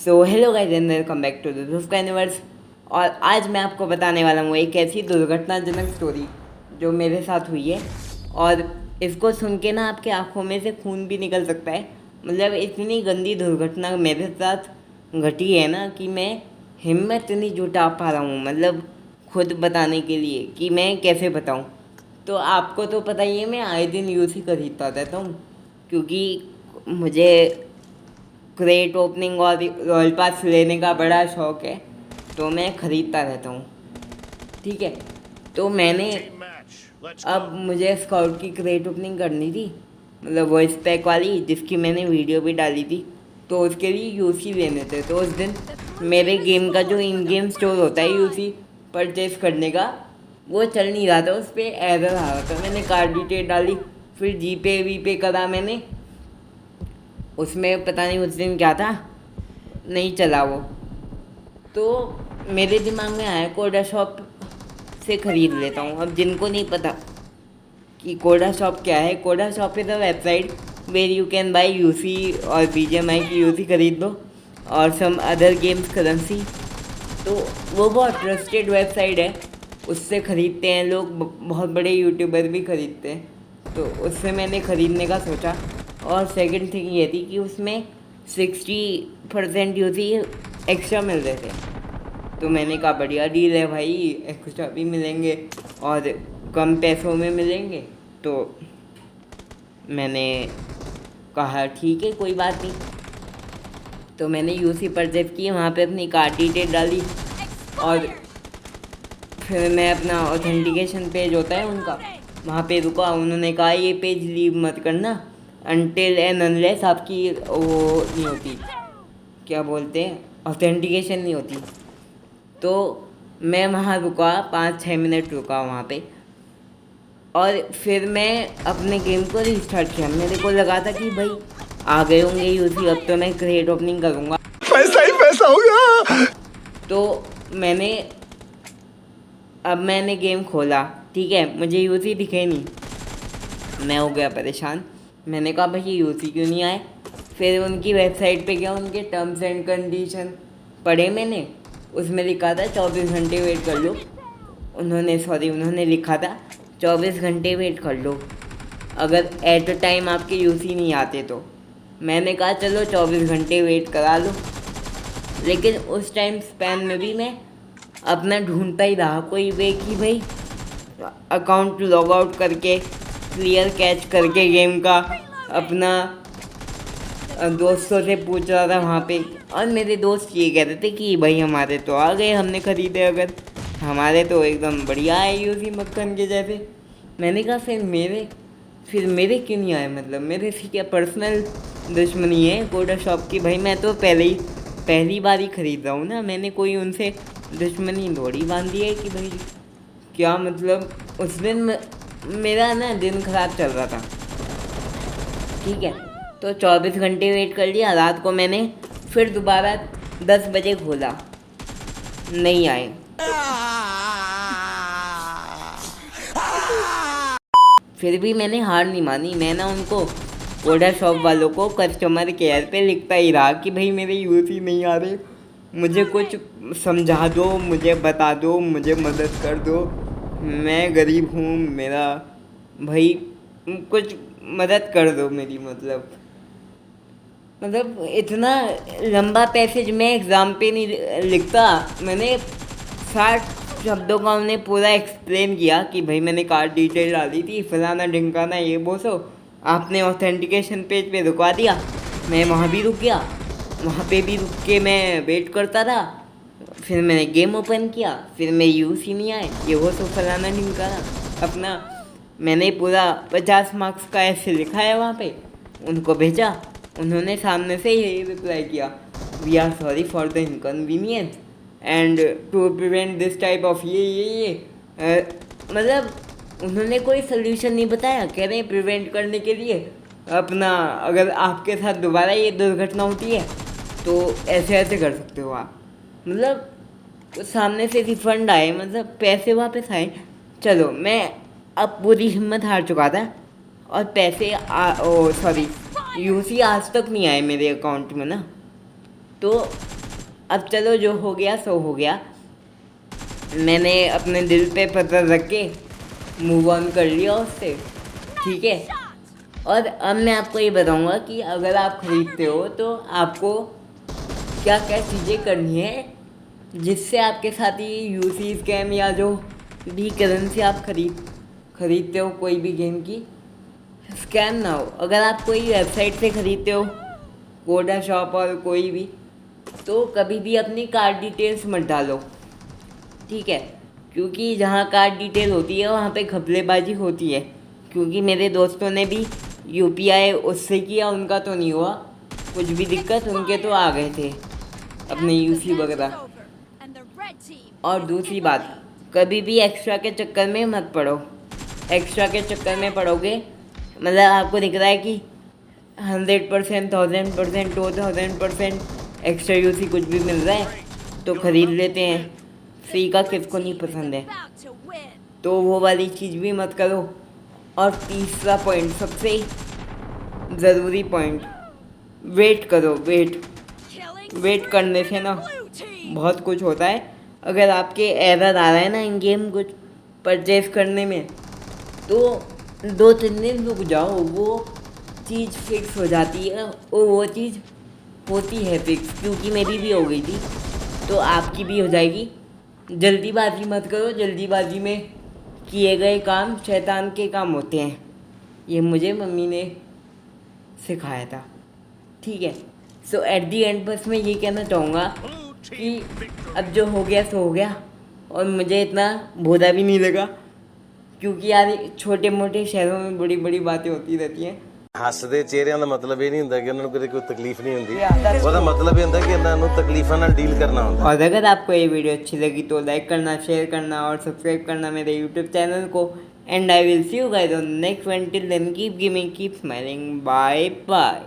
So hello guys and welcome back to the धुफ का universe. और आज मैं आपको बताने वाला हूँ एक ऐसी दुर्घटनाजनक स्टोरी जो मेरे साथ हुई है। और इसको सुन के ना आपके आंखों में से खून भी निकल सकता है। मतलब इतनी गंदी दुर्घटना मेरे साथ घटी है ना कि मैं हिम्मत नहीं जुटा पा रहा हूँ, मतलब खुद बताने के लिए कि मैं कैसे बताऊँ। तो आपको तो पता ही है, मैं आए दिन यूसी खरीदता रहता हूँ क्योंकि मुझे क्रेट ओपनिंग और रॉयल पास लेने का बड़ा शौक है, तो मैं ख़रीदता रहता हूँ। ठीक है, तो मैंने अब मुझे स्काउट की क्रेट ओपनिंग करनी थी, मतलब वॉइस पैक वाली, जिसकी मैंने वीडियो भी डाली थी। तो उसके लिए यूसी लेने थे। तो उस दिन मेरे गेम का जो इन गेम स्टोर होता है यूसी परचेज करने का, वो चल नहीं रहा था, उस पर एरर आ रहा था। मैंने कार्ड डिटेल डाली, फिर जीपे वीपे करा मैंने, उसमें पता नहीं उस दिन क्या था, नहीं चला वो। तो मेरे दिमाग में आया कोडा शॉप से ख़रीद लेता हूँ। अब जिनको नहीं पता कि कोडा शॉप क्या है, Coda shop is a website where you can buy UC और बीजीएमआई की यूसी खरीद दो और सम अदर गेम्स करेंसी। तो वो बहुत ट्रस्टेड वेबसाइट है, उससे ख़रीदते हैं लोग, बहुत बड़े यूट्यूबर भी ख़रीदते हैं। तो उससे मैंने ख़रीदने का सोचा। और सेकंड थिंग ये थी कि उसमें 60% यूसी एक्स्ट्रा मिल रहे थे। तो मैंने कहा बढ़िया डील है भाई, एक्स्ट्रा भी मिलेंगे और कम पैसों में मिलेंगे। तो मैंने कहा ठीक है, कोई बात नहीं। तो मैंने यूसी परचेज की, वहाँ पे अपनी कार्ड डिटेल डाली और फिर मैं अपना ऑथेंटिकेशन पेज होता है उनका, वहाँ पे रुका। उन्होंने कहा ये पेज लीव मत करना अनटिल एंड अनलेस आपकी वो नहीं होती, क्या बोलते हैं, ऑथेंटिकेशन नहीं होती। तो मैं वहाँ रुका, 5-6 मिनट रुका वहाँ पे, और फिर मैं अपने गेम को रिस्टार्ट किया। मेरे को लगा था कि भाई आ गए होंगे यूसी, अब तो मैं क्रेट ओपनिंग करूँगा, पैसा ही पैसा होगा। तो मैंने गेम खोला। ठीक है, मुझे यूसी दिखे नहीं, मैं हो गया परेशान। मैंने कहा भाई ये यूसी क्यों नहीं आए। फिर उनकी वेबसाइट पे गया, उनके टर्म्स एंड कंडीशन पढ़े मैंने, उसमें लिखा था 24 घंटे वेट कर लो। उन्होंने लिखा था 24 घंटे वेट कर लो अगर एट अ टाइम आपके यूसी नहीं आते तो। मैंने कहा चलो 24 घंटे वेट करा लो, लेकिन उस टाइम स्पैन में भी मैं अपना ढूंढता ही रहा कोई वे कि भाई अकाउंट लॉग आउट करके क्लियर कैच करके गेम का अपना दोस्तों से पूछ रहा था वहाँ पे। और मेरे दोस्त ये कहते थे कि भाई हमारे तो आ गए, हमने ख़रीदे, अगर हमारे तो एकदम बढ़िया है यूसी मक्खन के जैसे। मैंने कहा फिर मेरे क्यों नहीं आए, मतलब मेरे से क्या पर्सनल दुश्मनी है कोडा शॉप की। भाई मैं तो पहली बार ही ख़रीद रहा हूँ ना, मैंने कोई उनसे दुश्मनी थोड़ी बांधी है कि भाई क्या, मतलब उस दिन मेरा ना दिन ख़राब चल रहा था। ठीक है, तो 24 घंटे वेट कर लिया। रात को मैंने फिर दोबारा 10 बजे खोला, नहीं आए। फिर भी मैंने हार नहीं मानी, मैं ना उनको कोडा शॉप वालों को कस्टमर केयर पे लिखता ही रहा कि भाई मेरे यूसी नहीं आ रहे, मुझे कुछ समझा दो, मुझे बता दो, मुझे मदद कर दो, मैं गरीब हूँ, मेरा भाई कुछ मदद कर दो मेरी। मतलब इतना लंबा पैसेज मैं एग्ज़ाम पे नहीं लिखता। मैंने 60 शब्दों का उन्हें पूरा एक्सप्लेन किया कि भाई मैंने कार्ड डिटेल डाली थी, फलाना ढिमकाना, ये बोसो, आपने ऑथेंटिकेशन पेज पे रुकवा दिया। मैं वहाँ भी रुक गया, वहाँ पे भी रुक के मैं वेट करता रहा। फिर मैंने गेम ओपन किया, फिर मैं यूसी नहीं आए, ये वो तो फलाना ढिमकाना अपना। मैंने पूरा 50 मार्क्स का ऐसे लिखा है वहाँ पे, उनको भेजा। उन्होंने सामने से यही रिप्लाई किया, we are sorry for the inconvenience and to prevent this type of ये मतलब उन्होंने कोई सोल्यूशन नहीं बताया। कह रहे हैं प्रिवेंट करने के लिए अपना, अगर आपके साथ दोबारा ये दुर्घटना होती है तो ऐसे ऐसे कर सकते हो आप। मतलब सामने से रिफंड आए, मतलब पैसे वापस आए। चलो, मैं अब पूरी हिम्मत हार चुका था और पैसे यूसी आज तक नहीं आए मेरे अकाउंट में ना। तो अब चलो जो हो गया सो हो गया, मैंने अपने दिल पे पत्थर रख के मूव ऑन कर लिया उससे, ठीक है। और अब मैं आपको ये बताऊंगा कि अगर आप ख़रीदते हो तो आपको क्या क्या चीज़ें करनी है जिससे आपके साथ ये यूसी स्कैम या जो भी करेंसी आप खरीदते हो कोई भी गेम की, स्कैम ना हो। अगर आप कोई वेबसाइट से ख़रीदते हो, कोडा शॉप और कोई भी, तो कभी भी अपनी कार्ड डिटेल्स मत डालो, ठीक है। क्योंकि जहाँ कार्ड डिटेल होती है वहाँ पे घपलेबाजी होती है। क्योंकि मेरे दोस्तों ने भी यूपीआई उससे किया, उनका तो नहीं हुआ कुछ भी दिक्कत, उनके तो आ गए थे अपने यूसी वगैरह। और दूसरी बात, कभी भी एक्स्ट्रा के चक्कर में मत पड़ो। एक्स्ट्रा के चक्कर में पड़ोगे मतलब आपको दिख रहा है कि 100%, 1000%, 2000% एक्स्ट्रा यूसी कुछ भी मिल रहा है तो ख़रीद लेते हैं। फ्री का किसको नहीं पसंद है, तो वो वाली चीज़ भी मत करो। और तीसरा पॉइंट, सबसे ज़रूरी पॉइंट, वेट करो। वेट करने से ना बहुत कुछ होता है। अगर आपके एरर आ रहा है ना इन गेम कुछ परचेज करने में, तो 2-3 दिन रुक जाओ, वो चीज़ फिक्स हो जाती है। वो चीज़ होती है फिक्स, क्योंकि मेरी भी हो गई थी तो आपकी भी हो जाएगी। जल्दीबाजी मत करो, जल्दीबाजी में किए गए काम शैतान के काम होते हैं, ये मुझे मम्मी ने सिखाया था, ठीक है। सो एट दी एंड बस मैं ये कहना चाहूँगा कि अब जो हो गया सो हो गया, और मुझे इतना बुरा भी नहीं लगा, क्योंकि यार छोटे मोटे शहरों में बड़ी बड़ी बातें होती रहती हैं। ਹੱਸਦੇ ਚਿਹਰਿਆਂ ਦਾ ਮਤਲਬ ਇਹ ਨਹੀਂ ਹੁੰਦਾ ਕਿ ਉਹਨਾਂ ਨੂੰ ਕਦੇ ਕੋਈ ਤਕਲੀਫ ਨਹੀਂ ਹੁੰਦੀ, ਉਹਦਾ ਮਤਲਬ ਇਹ ਹੁੰਦਾ ਕਿ ਇਹਨਾਂ ਨੂੰ ਤਕਲੀਫਾਂ ਨਾਲ ਡੀਲ ਕਰਨਾ ਹੁੰਦਾ। और अगर आपको ये वीडियो अच्छी लगी तो लाइक करना, शेयर करना और सब्सक्राइब करना मेरे यूट्यूब चैनल को। And I will see you guys on next one. Till then keep gaming, keep smiling, bye bye.